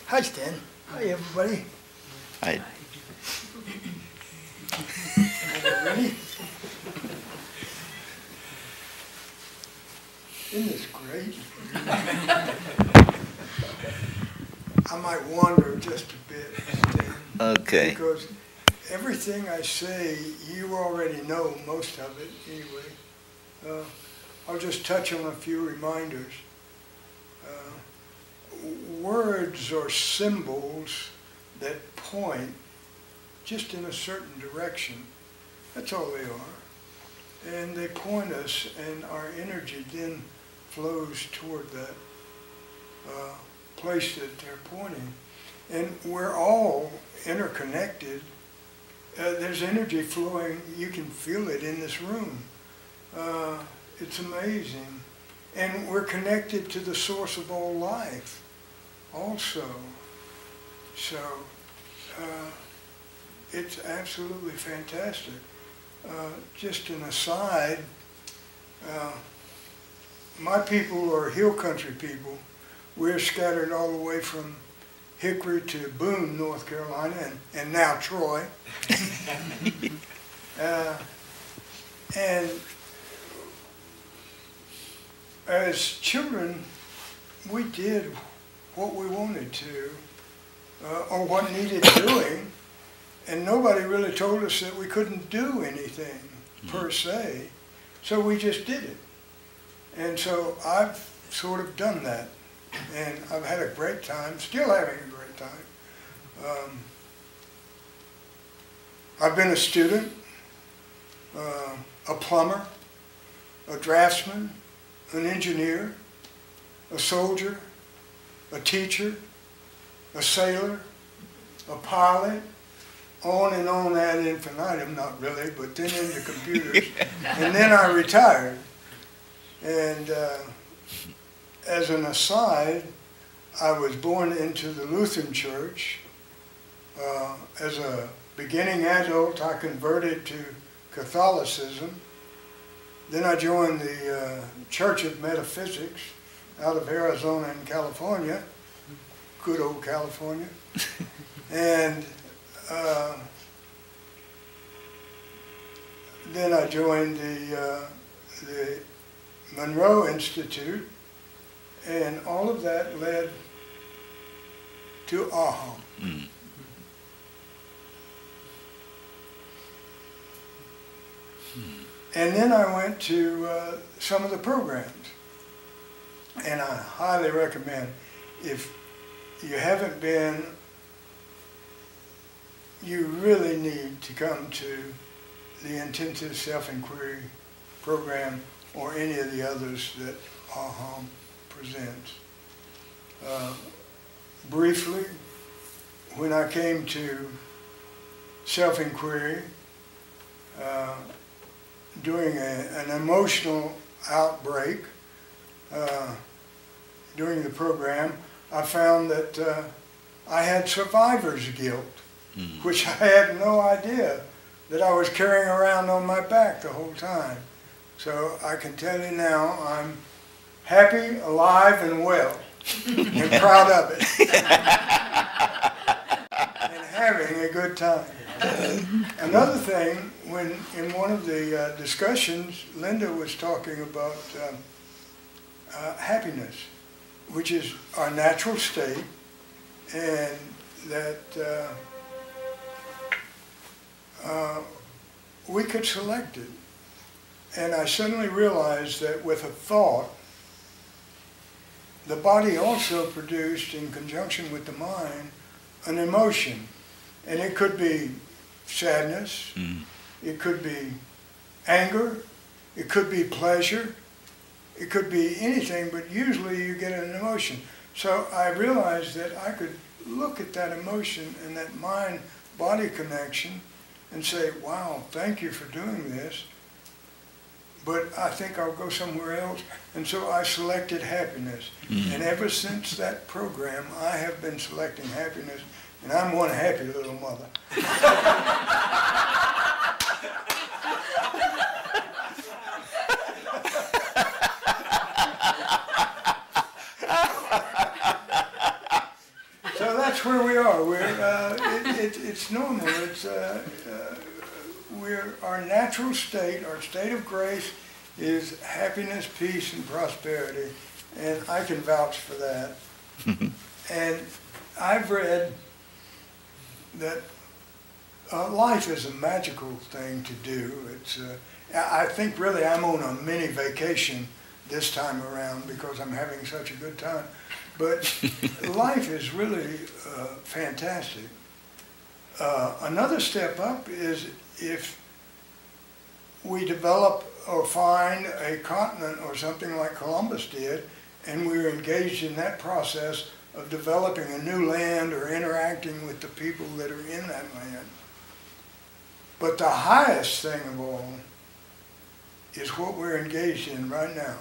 Hi, Stan. Hi, everybody. Hi. Ready? Isn't this great? I might wander just a bit, Stan. Okay. Because everything I say, you already know most of it anyway. I'll just touch on a few reminders. Words are symbols that point just in a certain direction. That's all they are. And they point us, and our energy then flows toward that place that they're pointing. And we're all interconnected. There's energy flowing. You can feel it in this room. It's amazing. And we're connected to the source of all life also. So it's absolutely fantastic. Just an aside, my people are hill country people. We're scattered all the way from Hickory to Boone, North Carolina, and now Troy. And as children, we did what we wanted to, or what needed doing, and nobody really told us that we couldn't do anything per se, so we just did it. And so I've sort of done that, and I've had a great time, still having a great time. I've been a student, a plumber, a draftsman, an engineer, a soldier, a teacher, a sailor, a pilot, on and on ad infinitum, not really, but then into computers. And then I retired. And as an aside, I was born into the Lutheran Church. As a beginning adult, I converted to Catholicism. Then I joined the Church of Metaphysics out of Arizona and California, good old California. And then I joined the Monroe Institute, and all of that led to AHAM. Mm. And then I went to some of the programs, and I highly recommend, if you haven't been, you really need to come to the Intensive Self-Inquiry program or any of the others that AHAM presents. Briefly, when I came to self-inquiry, during an emotional outbreak during the program, I found that I had survivor's guilt, which I had no idea that I was carrying around on my back the whole time. So I can tell you now, I'm happy, alive, and well, and proud of it, and having a good time. Another thing, when in one of the discussions, Linda was talking about happiness, which is our natural state, and that we could select it. And I suddenly realized that with a thought, the body also produced, in conjunction with the mind, an emotion. And it could be sadness, it could be anger, it could be pleasure, it could be anything, but usually you get an emotion. So I realized that I could look at that emotion and that mind-body connection and say, wow, thank you for doing this, but I think I'll go somewhere else. And so I selected happiness. And ever since that program, I have been selecting happiness, and I'm one happy little mother. So it's normal. Our natural state, our state of grace is happiness, peace, and prosperity, and I can vouch for that. And I've read that life is a magical thing to do. I think really I'm on a mini vacation this time around because I'm having such a good time. But life is really fantastic. Another step up is if we develop or find a continent or something like Columbus did, and we're engaged in that process of developing a new land or interacting with the people that are in that land. But the highest thing of all is what we're engaged in right now.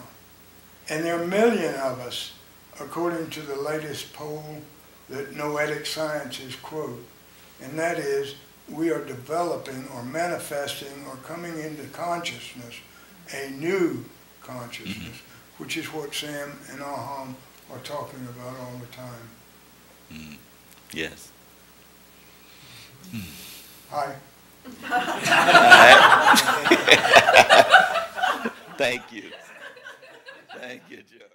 And there are a million of us, according to the latest poll that Noetic Sciences quote, and that is we are developing or manifesting or coming into consciousness, a new consciousness, which is what Sam and AHAM are talking about all the time. Yes. Hi. Thank you. Thank you, Joe.